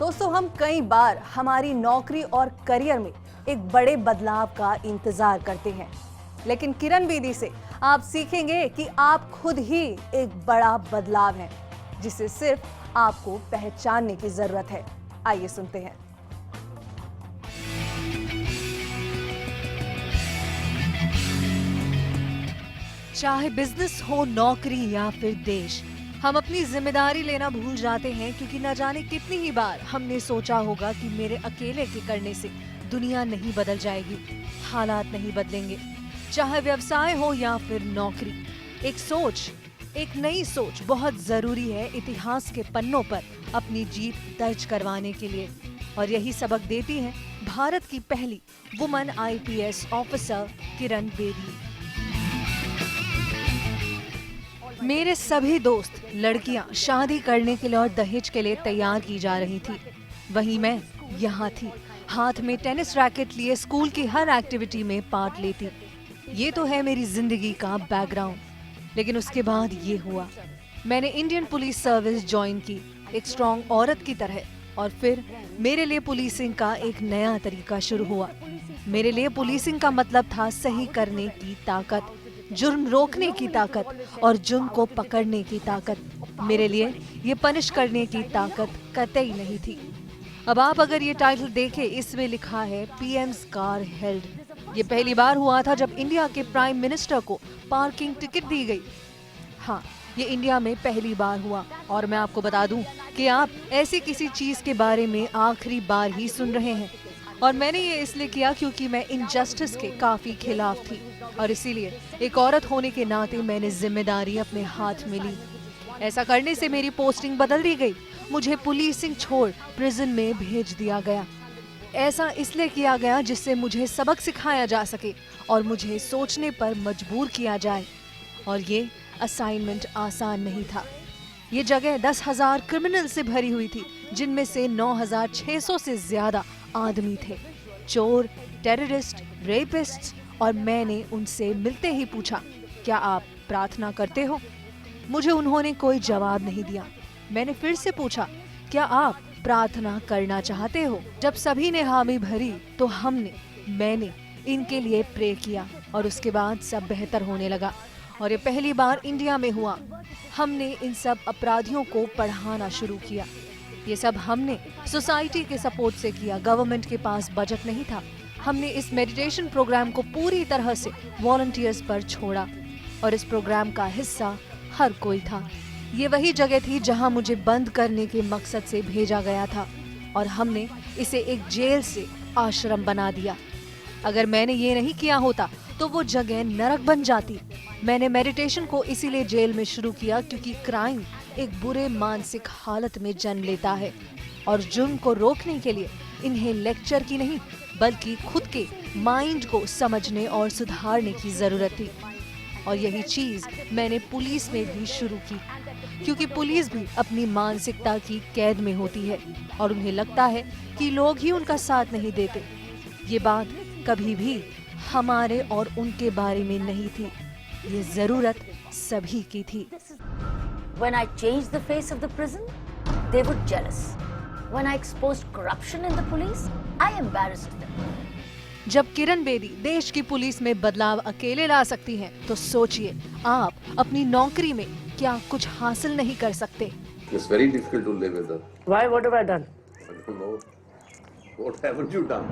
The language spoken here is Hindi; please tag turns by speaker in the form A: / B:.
A: दोस्तों, हम कई बार हमारी नौकरी और करियर में एक बड़े बदलाव का इंतजार करते हैं, लेकिन किरण बेदी से आप सीखेंगे कि आप खुद ही एक बड़ा बदलाव हैं, जिसे सिर्फ आपको पहचानने की जरूरत है। आइए सुनते हैं। चाहे बिजनेस हो, नौकरी या फिर देश, हम अपनी जिम्मेदारी लेना भूल जाते हैं, क्योंकि न जाने कितनी ही बार हमने सोचा होगा कि मेरे अकेले के करने से दुनिया नहीं बदल जाएगी, हालात नहीं बदलेंगे। चाहे व्यवसाय हो या फिर नौकरी, एक नई सोच बहुत जरूरी है इतिहास के पन्नों पर अपनी जीत दर्ज करवाने के लिए। और यही सबक देती है भारत की पहली woman IPS officer Kiran Bedi. मेरे सभी दोस्त लड़कियां शादी करने के लिए और दहेज के लिए तैयार की जा रही थी, वहीं मैं यहाँ थी, हाथ में टेनिस रैकेट लिए स्कूल की हर एक्टिविटी में पार्ट लेती। ये तो है मेरी जिंदगी का बैकग्राउंड। लेकिन उसके बाद ये हुआ, मैंने इंडियन पुलिस सर्विस ज्वाइन की एक स्ट्रॉन्ग औरत की तरह, और फिर मेरे लिए पुलिसिंग का एक नया तरीका शुरू हुआ। मेरे लिए पुलिसिंग का मतलब था सही करने की ताकत, जुर्म रोकने की ताकत और जुर्म को पकड़ने की ताकत। मेरे लिए ये पनिश करने की ताकत कतई नहीं थी। अब आप अगर ये टाइटल देखें, इसमें लिखा है PM's कार हेल्ड। ये पहली बार हुआ था जब इंडिया के प्राइम मिनिस्टर को पार्किंग टिकट दी गई। हाँ, ये इंडिया में पहली बार हुआ, और मैं आपको बता दूं कि आप ऐसी किसी चीज के बारे में आखिरी बार ही सुन रहे हैं। और मैंने ये इसलिए किया क्योंकि मैं इनजस्टिस के काफी खिलाफ थी, और इसीलिए एक औरत होने के नाते मैंने जिम्मेदारी अपने हाथ में ली। ऐसा करने से मेरी पोस्टिंग बदल दी गई, मुझे पुलिसिंग छोड़ प्रिजन में भेज दिया गया। ऐसा इसलिए किया गया जिससे मुझे सबक सिखाया जा सके और मुझे सोचने पर मजबूर किया जाए। और ये असाइनमेंट आसान नहीं था। ये जगह 10,000 क्रिमिनल से भरी हुई थी, जिनमें से 9,600 से ज्यादा आदमी थे, चोर, टेररिस्ट, रेपिस्ट। और मैंने उनसे मिलते ही पूछा, क्या आप प्रार्थना करते हो? मुझे उन्होंने कोई जवाब नहीं दिया। मैंने फिर से पूछा, क्या आप प्रार्थना करना चाहते हो? जब सभी ने हामी भरी तो मैंने इनके लिए प्रे किया, और उसके बाद सब बेहतर होने लगा। और ये पहली बार इंडिया में हुआ। हमने इन सब अपराधियों को पढ़ाना शुरू किया। ये सब हमने सोसाइटी के सपोर्ट से किया। गवर्नमेंट के पास बजट नहीं था। हमने इस मेडिटेशन प्रोग्राम को पूरी तरह से वॉलंटियर्स पर छोड़ा, और इस प्रोग्राम का हिस्सा हर कोई था। ये वही जगह थी जहां मुझे बंद करने के मकसद से भेजा गया था, और हमने इसे एक जेल से आश्रम बना दिया। अगर मैंने ये नहीं किया होता तो वो जगह नरक बन जाती। मैंने मेडिटेशन को इसीलिए जेल में शुरू किया क्योंकि क्राइम एक बुरे मानसिक हालत में जन्म लेता है, और जुर्म को रोकने के लिए इन्हें लेक्चर की नहीं बल्कि खुद के माइंड को समझने और सुधारने की जरूरत थी। और यही चीज मैंने पुलिस में भी शुरू की, क्योंकि पुलिस भी अपनी मानसिकता की कैद में होती है, और उन्हें लगता है कि लोग ही उनका साथ नहीं देते। ये बात कभी भी हमारे और उनके बारे में नहीं थी, ये जरूरत सभी की थी।
B: When I changed the face of the prison, they were jealous. When I exposed corruption in the police, I embarrassed them.
A: जब किरण बेदी देश की पुलिस में बदलाव अकेले ला सकती हैं, तो सोचिए आप अपनी नौकरी में क्या कुछ हासिल नहीं कर सकते।
C: It's very difficult to live with her.
D: Why? What have I done?
C: I don't know. What haven't you done?